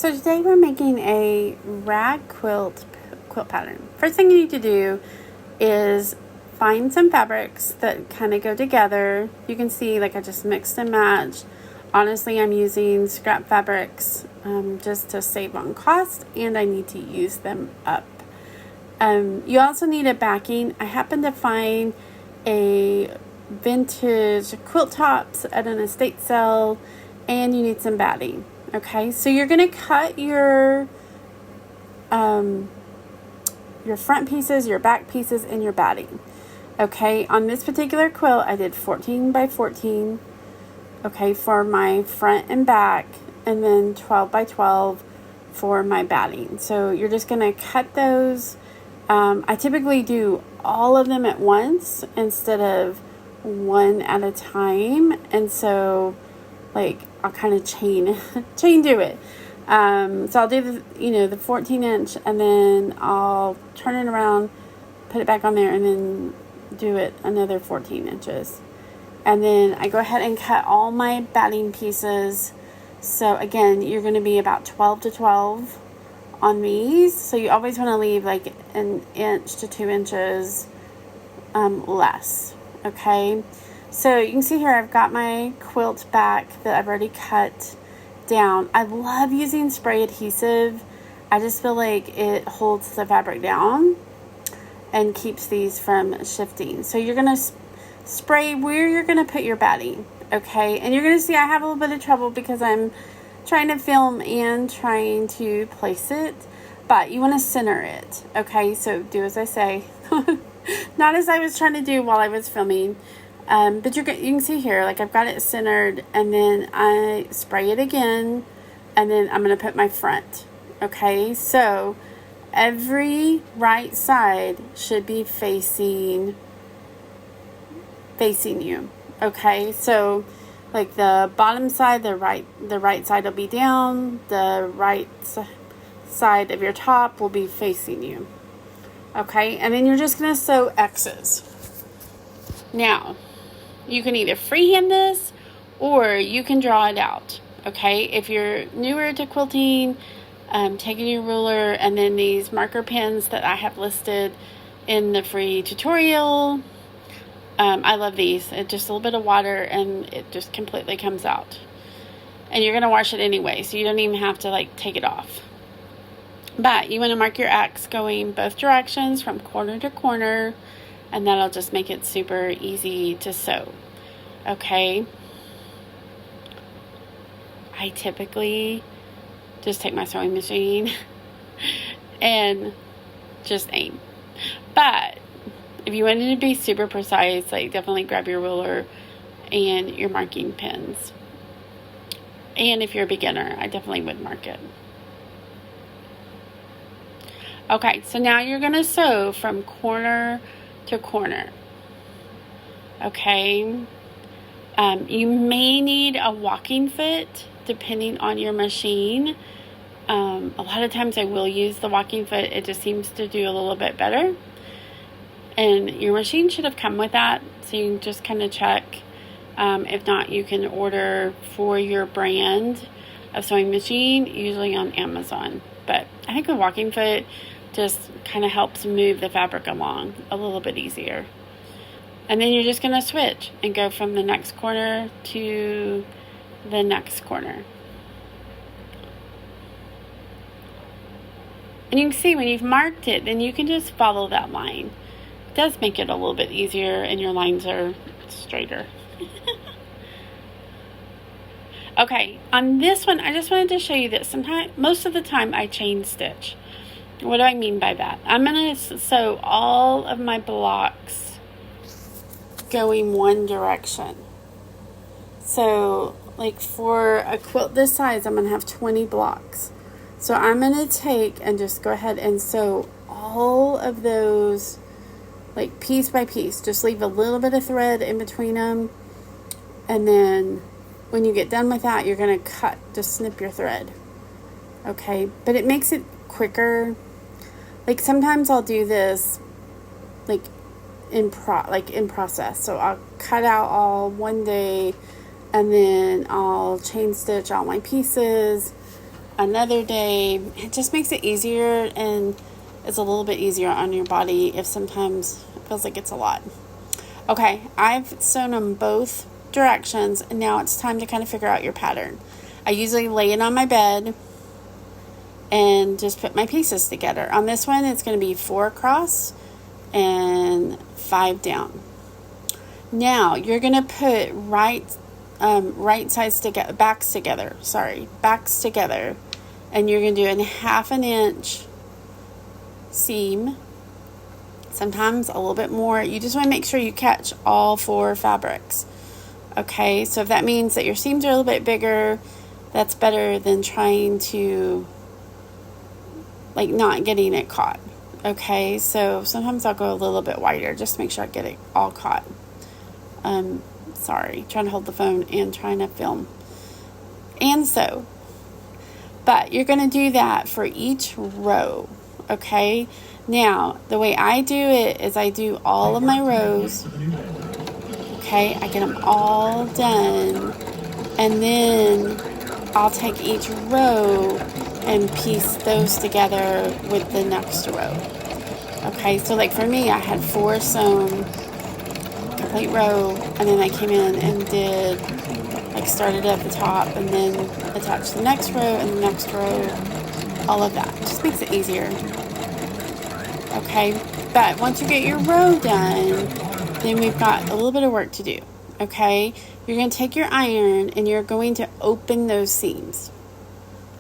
So today we're making a rag quilt pattern. First thing you need to do is find some fabrics that kind of go together. You can see like I just mixed and matched. Honestly, I'm using scrap fabrics just to save on cost, and I need to use them up. You also need a backing. I happened to find a vintage quilt tops at an estate sale, and you need some batting. Okay, so you're going to cut your front pieces, your back pieces, and your batting. Okay, on this particular quilt, I did 14 by 14, okay, for my front and back, and then 12 by 12 for my batting. So you're just going to cut those. I typically do all of them at once instead of one at a time, and so like I'll kind of chain do it. So I'll do the 14 inch, and then I'll turn it around, put it back on there, and then do it another 14 inches. And then I go ahead and cut all my batting pieces. So again, you're going to be about 12 to 12 on these. So you always want to leave like an inch to 2 inches less. Okay. So you can see here I've got my quilt back that I've already cut down. I love using spray adhesive. I just feel like it holds the fabric down and keeps these from shifting. So you're going to spray where you're going to put your batting. Okay. And you're going to see I have a little bit of trouble because I'm trying to film and trying to place it, but you want to center it. Okay. So do as I say, not as I was trying to do while I was filming. But you can see here, like I've got it centered, and then I spray it again, and then I'm going to put my front. Okay, so every right side should be facing you. Okay, so like the bottom side, the right side will be down, the right side of your top will be facing you. Okay, and then you're just going to sew X's. Now, you can either freehand this or you can draw it out. Okay, if you're newer to quilting, taking your ruler and then these marker pens that I have listed in the free tutorial. I love these. It's just a little bit of water and it just completely comes out. And you're going to wash it anyway, so you don't even have to like take it off. But you want to mark your X going both directions from corner to corner, and that'll just make it super easy to sew. Okay. I typically just take my sewing machine and just aim. But if you wanted to be super precise, like definitely grab your ruler and your marking pens. And if you're a beginner, I definitely would mark it. Okay, so now you're going to sew from corner to corner. Okay, you may need a walking foot depending on your machine. A lot of times I will use the walking foot. It just seems to do a little bit better, and your machine should have come with that, so you can just kind of check. If not, you can order for your brand of sewing machine, usually on Amazon. But I think the walking foot just kind of helps move the fabric along a little bit easier. And then you're just going to switch and go from the next corner to the next corner. And you can see when you've marked it, then you can just follow that line. It does make it a little bit easier, and your lines are straighter. Okay, on this one, I just wanted to show you that most of the time I chain stitch. What do I mean by that? I'm going to sew all of my blocks going one direction. So, like for a quilt this size, I'm going to have 20 blocks. So I'm going to take and just go ahead and sew all of those like piece by piece. Just leave a little bit of thread in between them. And then when you get done with that, you're going to cut, just snip your thread. Okay, but it makes it quicker. Like sometimes I'll do this like in process. So I'll cut out all one day, and then I'll chain stitch all my pieces, another day. It just makes it easier, and it's a little bit easier on your body if sometimes it feels like it's a lot. Okay, I've sewn them both directions, and now it's time to kind of figure out your pattern. I usually lay it on my bed and just put my pieces together. On this one, it's going to be 4 across and 5 down. Now you're going to put backs together, and you're going to do a 1/2 inch seam, sometimes a little bit more. You just want to make sure you catch all 4 fabrics. Okay, so if that means that your seams are a little bit bigger, that's better than trying to like not getting it caught. Okay, so sometimes I'll go a little bit wider just to make sure I get it all caught. Sorry, trying to hold the phone and trying to film and sew. But you're going to do that for each row. Okay, now the way I do it is I do all of my rows. Okay, I get them all done, and then I'll take each row and piece those together with the next row. Okay, so like for me, I had 4 sewn, complete row, and then I came in and did, like, started at the top and then attached the next row and the next row, all of that. Just makes it easier. Okay, but once you get your row done, then we've got a little bit of work to do. Okay, you're going to take your iron and you're going to open those seams.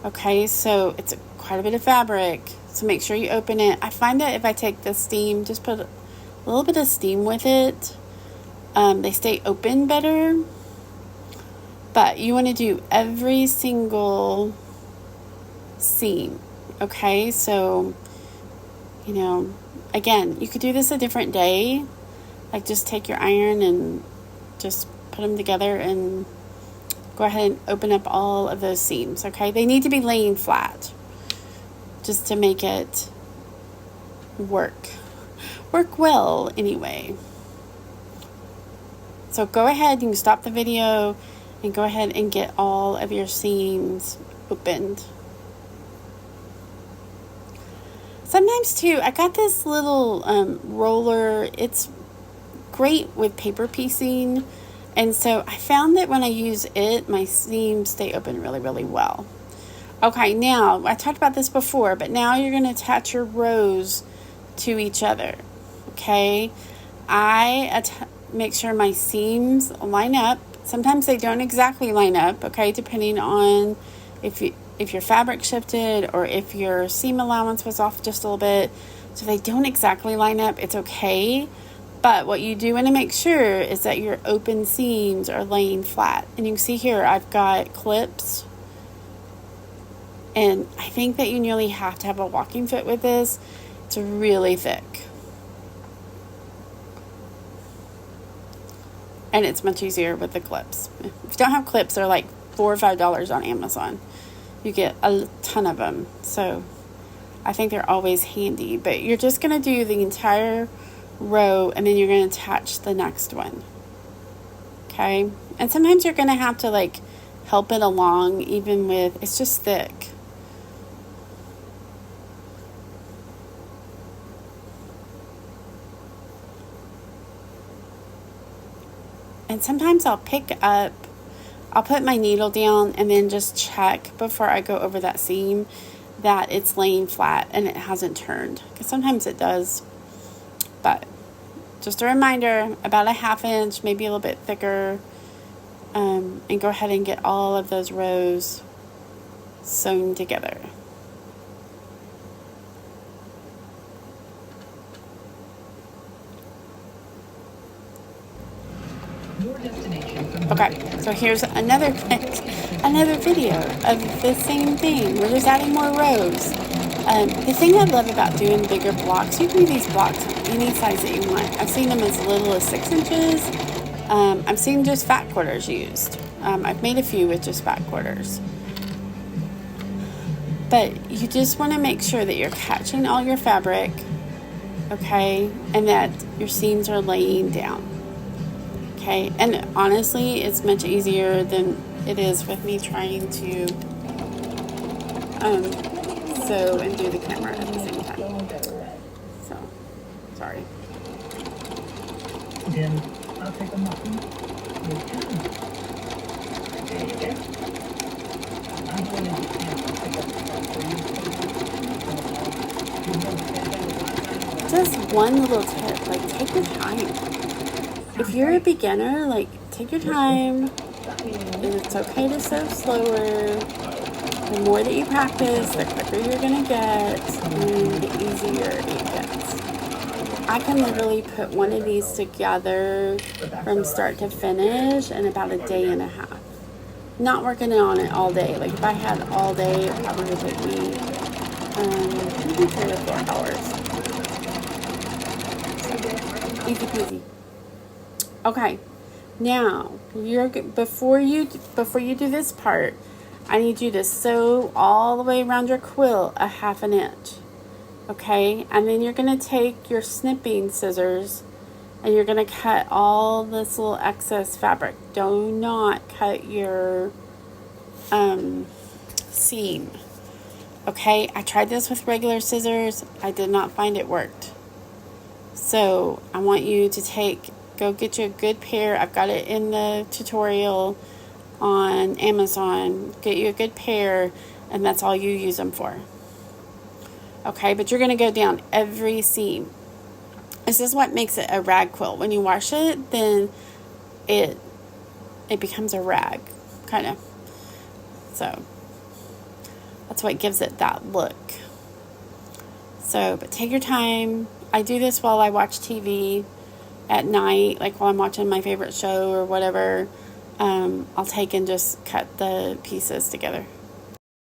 Okay, so it's quite a bit of fabric, so make sure you open it. I find that if I take the steam, just put a little bit of steam with it, they stay open better. But you want to do every single seam. Okay, so, you know, again, you could do this a different day. Like, just take your iron and just put them together and go ahead and open up all of those seams. Okay, they need to be laying flat just to make it work well anyway. So go ahead, you can stop the video and go ahead and get all of your seams opened. Sometimes too, I got this little roller. It's great with paper piecing, and so I found that when I use it, my seams stay open really, really well. Okay, now I talked about this before, but now you're going to attach your rows to each other. Okay, I make sure my seams line up. Sometimes they don't exactly line up, okay, depending on if your fabric shifted or if your seam allowance was off just a little bit. So if they don't exactly line up, it's okay. But what you do want to make sure is that your open seams are laying flat. And you can see here I've got clips. And I think that you nearly have to have a walking foot with this. It's really thick. And it's much easier with the clips. If you don't have clips, they're like $4 or $5 on Amazon. You get a ton of them. So I think they're always handy. But you're just going to do the entire row, and then you're going to attach the next one. Okay? And sometimes you're going to have to like help it along, even with, it's just thick. And sometimes I'll put my needle down and then just check before I go over that seam that it's laying flat and it hasn't turned. Because sometimes it does. But just a reminder, about a 1/2 inch, maybe a little bit thicker. And go ahead and get all of those rows sewn together. Okay, so here's another video of the same thing. We're just adding more rows. The thing I love about doing bigger blocks, you can do these blocks any size that you want. I've seen them as little as 6 inches. I've seen just fat quarters used. I've made a few with just fat quarters. But you just want to make sure that you're catching all your fabric, okay, and that your seams are laying down. Okay, and honestly, it's much easier than it is with me trying to sew and do the camera at the same time. So, sorry. Then I'll take a muffin. There you go. I'm going to pick up the stuff for you. Just one little tip, like take your time. If you're a beginner, like take your time. It's okay to sew slower. The more that you practice, the quicker you're gonna get, and the easier it gets. I can literally put one of these together from start to finish in about a day and a half. Not working on it all day. Like if I had all day, it probably would take me maybe 3 or 4 hours. Easy peasy. Okay, now before you do this part, I need you to sew all the way around your quilt a 1/2 inch. Okay, and then you're gonna take your snipping scissors and you're gonna cut all this little excess fabric. Do not cut your seam. Okay, I tried this with regular scissors. I did not find it worked. So I want you to go get you a good pair. I've got it in the tutorial on Amazon. Get you a good pair, and that's all you use them for. Okay, but you're going to go down every seam. This is what makes it a rag quilt. When you wash it, then it becomes a rag, kind of. So that's what gives it that look. So, but take your time. I do this while I watch TV at night, like while I'm watching my favorite show or whatever. I'll take and just cut the pieces together.